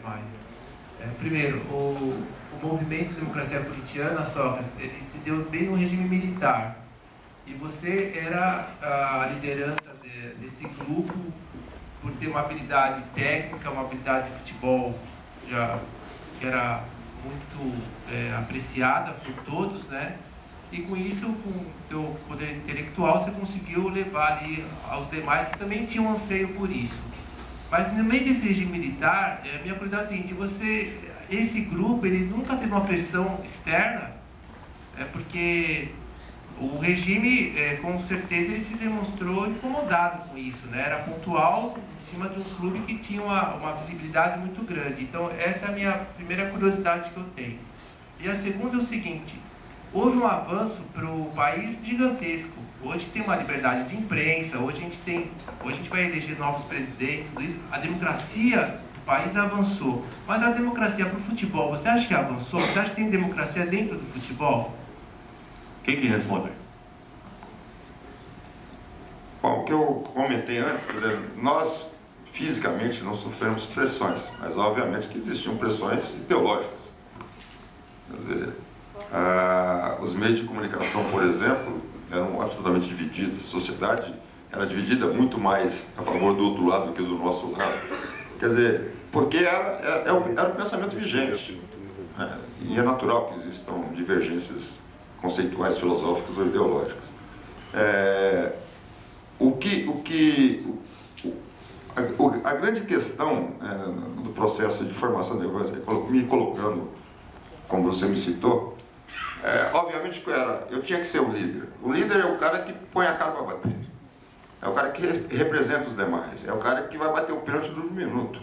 mais. Primeiro, o movimento de democracia corintiana, Sócrates, ele se deu bem no regime militar. E você era a liderança desse grupo por ter uma habilidade técnica, uma habilidade de futebol que era muito apreciada por todos, né? E com isso, com o teu poder intelectual, você conseguiu levar ali aos demais que também tinham anseio por isso. Mas no meio desse regime militar, a minha curiosidade é a seguinte: esse grupo, ele nunca teve uma pressão externa, porque o regime, com certeza, ele se demonstrou incomodado com isso, né? Era pontual em cima de um clube que tinha uma visibilidade muito grande. Então, essa é a minha primeira curiosidade que eu tenho. E a segunda é o seguinte: houve um avanço para o país gigantesco. Hoje tem uma liberdade de imprensa, hoje a gente vai eleger novos presidentes, tudo isso. A democracia do país avançou. Mas a democracia para o futebol, você acha que avançou? Você acha que tem democracia dentro do futebol? Quem que responde? Bom, o que eu comentei antes, quer dizer, nós fisicamente não sofremos pressões, mas obviamente que existiam pressões ideológicas. Quer dizer, os meios de comunicação, por exemplo, eram absolutamente divididos. A sociedade era dividida muito mais a favor do outro lado do que do nosso lado. Quer dizer, porque era o pensamento vigente. E é natural que existam divergências conceituais, filosóficas ou ideológicas. A grande questão do processo de formação da democracia, me colocando, como você me citou, obviamente que eu tinha que ser o líder. O líder é o cara que põe a cara para bater. É o cara que representa os demais. É o cara que vai bater o pênalti no minuto.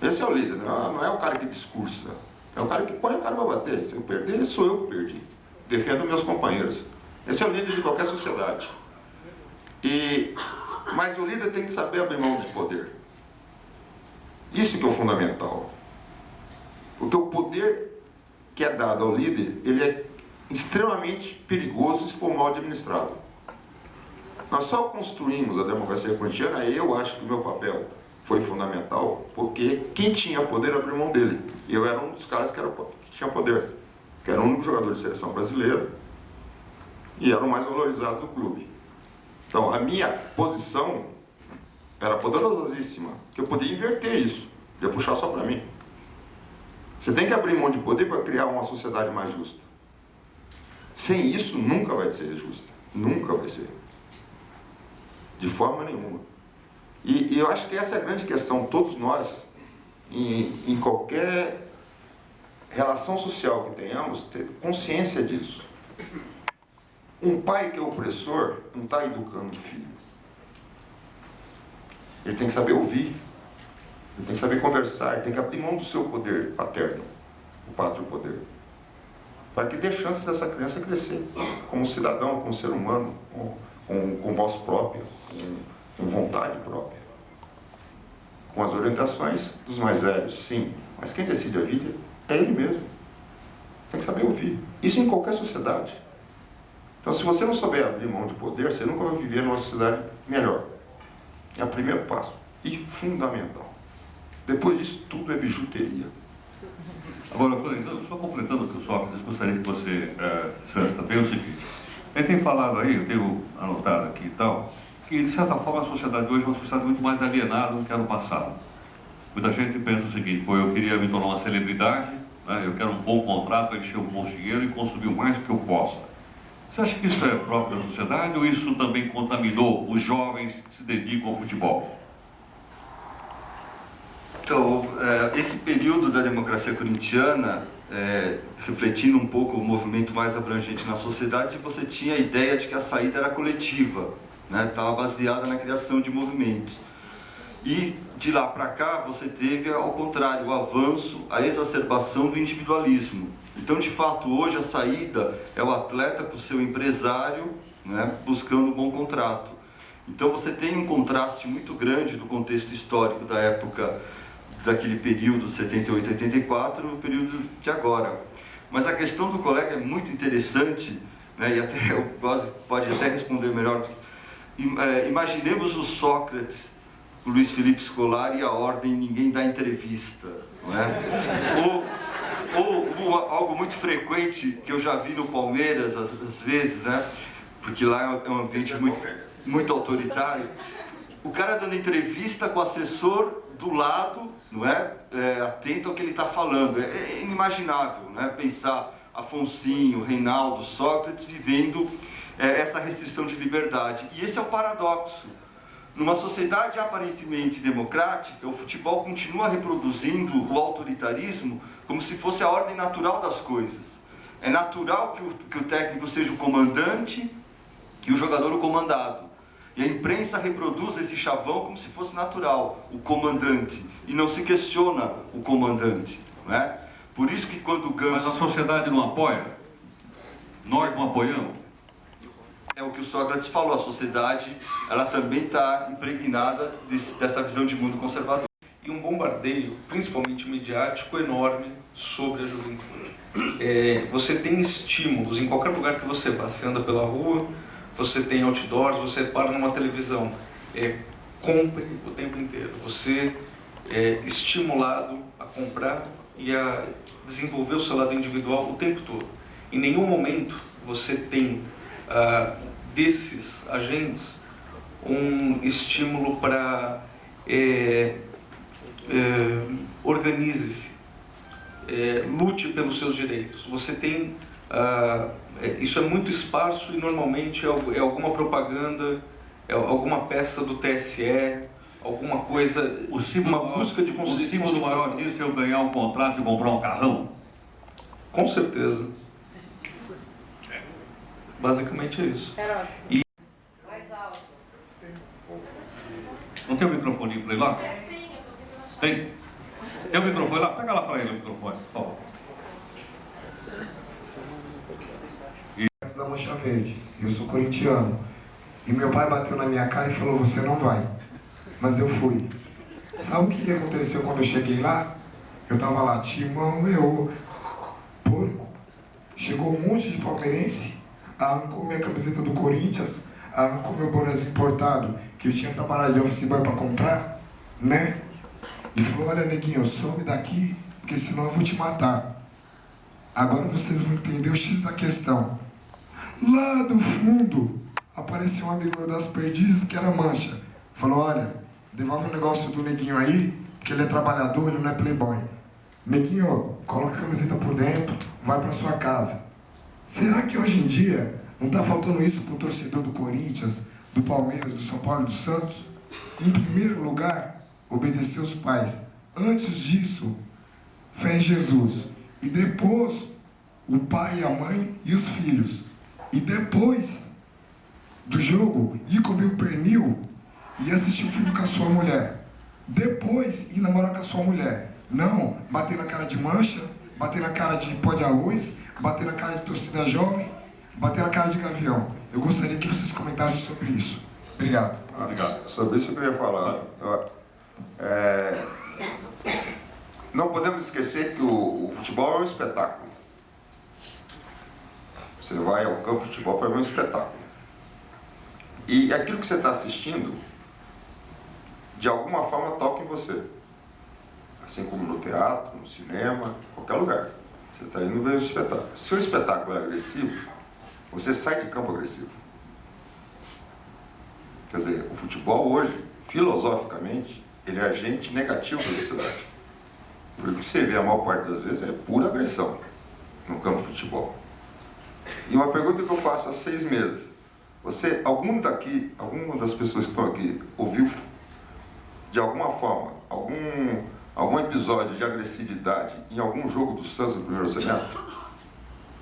Esse é o líder, não é o cara que discursa. É o cara que põe a cara para bater. Se eu perder, sou eu que perdi. Defendo meus companheiros. Esse é o líder de qualquer sociedade. Mas o líder tem que saber abrir mão de poder. Isso que é o fundamental. Porque o poder que é dado ao líder, ele é extremamente perigoso se for mal administrado. Nós só construímos a democracia corintiana, eu acho que o meu papel foi fundamental, porque quem tinha poder abriu mão dele. Eu era um dos caras que tinha poder, que era o único jogador de seleção brasileira e era o mais valorizado do clube. Então, a minha posição era poderosíssima, que eu podia inverter isso, podia puxar só para mim. Você tem que abrir mão de poder para criar uma sociedade mais justa. Sem isso, nunca vai ser justa. Nunca vai ser. De forma nenhuma. E eu acho que essa é a grande questão. Todos nós, em qualquer relação social que tenhamos, ter consciência disso. Um pai que é opressor não está educando o filho. Ele tem que saber ouvir. Ele tem que saber conversar. Ele tem que abrir mão do seu poder paterno, o pátrio poder, para que dê chance dessa criança crescer como cidadão, como ser humano, com voz própria, com vontade própria, com as orientações dos mais velhos, sim, mas quem decide a vida é ele mesmo. Tem que saber ouvir. Isso em qualquer sociedade. Então, se você não souber abrir mão de poder, você nunca vai viver numa sociedade melhor. É o primeiro passo e fundamental. Depois disso, tudo é bijuteria. Agora, só completando o que o Sócrates, gostaria que você dissesse também o seguinte: ele tem falado aí, eu tenho anotado aqui e tal, que de certa forma a sociedade hoje é uma sociedade muito mais alienada do que era no passado. Muita gente pensa o seguinte: pô, eu queria me tornar uma celebridade, né, eu quero um bom contrato para encher um bom dinheiro e consumir o mais que eu possa. Você acha que isso é próprio da sociedade ou isso também contaminou os jovens que se dedicam ao futebol? Então, esse período da democracia corintiana, refletindo um pouco o movimento mais abrangente na sociedade, você tinha a ideia de que a saída era coletiva, né? Estava baseada na criação de movimentos. E de lá para cá você teve, ao contrário, o avanço, a exacerbação do individualismo. Então, de fato, hoje a saída é o atleta para o seu empresário, né, buscando um bom contrato. Então você tem um contraste muito grande do contexto histórico da época, daquele período 78 a 84, o período de agora. Mas a questão do colega é muito interessante, né, e até pode até responder melhor. Imaginemos o Sócrates, o Luiz Felipe Scolari e a ordem ninguém dá entrevista, não é? Ou algo muito frequente que eu já vi no Palmeiras às vezes, né? Porque lá é um ambiente muito autoritário. O cara dando entrevista com o assessor do lado, não é? Atento ao que ele está falando. É inimaginável, né? Pensar Afonsinho, Reinaldo, Sócrates vivendo essa restrição de liberdade. E esse é o paradoxo. Numa sociedade aparentemente democrática, o futebol continua reproduzindo o autoritarismo como se fosse a ordem natural das coisas. É natural que o técnico seja o comandante e o jogador o comandado. E a imprensa reproduz esse chavão como se fosse natural, o comandante, e não se questiona o comandante, não é? Por isso que quando o Ganso... Mas a sociedade não apoia? Nós não apoiamos? É o que o Sócrates falou, a sociedade ela também está impregnada dessa visão de mundo conservador. E um bombardeio, principalmente midiático, enorme sobre a juventude. Você tem estímulos em qualquer lugar que você vá, você anda pela rua, você tem outdoors, você para numa televisão, compre o tempo inteiro. Você é estimulado a comprar e a desenvolver o seu lado individual o tempo todo. Em nenhum momento você tem desses agentes um estímulo para organize-se, lute pelos seus direitos. Você tem isso é muito esparso e normalmente é alguma propaganda, é alguma peça do TSE, alguma coisa, uma busca de consciência. O símbolo maior disso é eu ganhar um contrato e comprar um carrão? Com certeza. Basicamente é isso. E... Mais alto. Não tem o microfone para ele lá? Tem? Tem o microfone lá? Pega lá para ele o microfone, por favor. Da Mancha Verde, eu sou corintiano. E meu pai bateu na minha cara e falou: você não vai. Mas eu fui. Sabe o que aconteceu quando eu cheguei lá? Eu tava lá, Timão, porco. Chegou um monte de palmeirense, arrancou minha camiseta do Corinthians, arrancou meu bonézinho importado, que eu tinha trabalhado de office boy pra comprar, né? E falou: olha, neguinho, some daqui, porque senão eu vou te matar. Agora vocês vão entender o X da questão. Lá do fundo, apareceu um amigo meu das Perdizes, que era Mancha. Falou: olha, devolve o negócio do neguinho aí, porque ele é trabalhador, ele não é playboy. Neguinho, coloca a camiseta por dentro, vai pra sua casa. Será que hoje em dia não tá faltando isso pro torcedor do Corinthians, do Palmeiras, do São Paulo e do Santos? Em primeiro lugar, obedecer os pais. Antes disso, fé em Jesus. E depois, o pai, a mãe e os filhos. E depois do jogo, ir comer o pernil e assistir o filme com a sua mulher. Depois, ir namorar com a sua mulher. Não bater na cara de Mancha, bater na cara de pó de arroz, bater na cara de torcida jovem, bater na cara de gavião. Eu gostaria que vocês comentassem sobre isso. Obrigado. Obrigado. Sobre isso eu queria falar. Não podemos esquecer que o futebol é um espetáculo. Você vai ao campo de futebol para ver um espetáculo. E aquilo que você está assistindo, de alguma forma toca em você. Assim como no teatro, no cinema, qualquer lugar. Você está indo ver um espetáculo. Se o espetáculo é agressivo, você sai de campo agressivo. Quer dizer, o futebol hoje, filosoficamente, ele é agente negativo da sociedade. Porque o que você vê a maior parte das vezes é pura agressão no campo de futebol. E uma pergunta que eu faço há 6 meses. Alguma das pessoas que estão aqui, ouviu de alguma forma algum episódio de agressividade em algum jogo do Santos no primeiro semestre?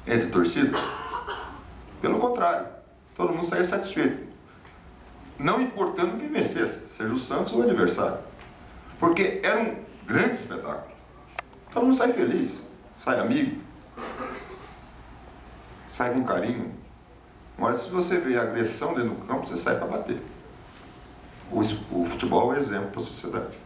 Entre torcidas? Pelo contrário, todo mundo saía satisfeito. Não importando quem vencesse, seja o Santos ou o adversário. Porque era um grande espetáculo. Todo mundo sai feliz, sai amigo, sai com carinho. Mas se você vê agressão dentro do campo, você sai para bater. O futebol é um exemplo para a sociedade.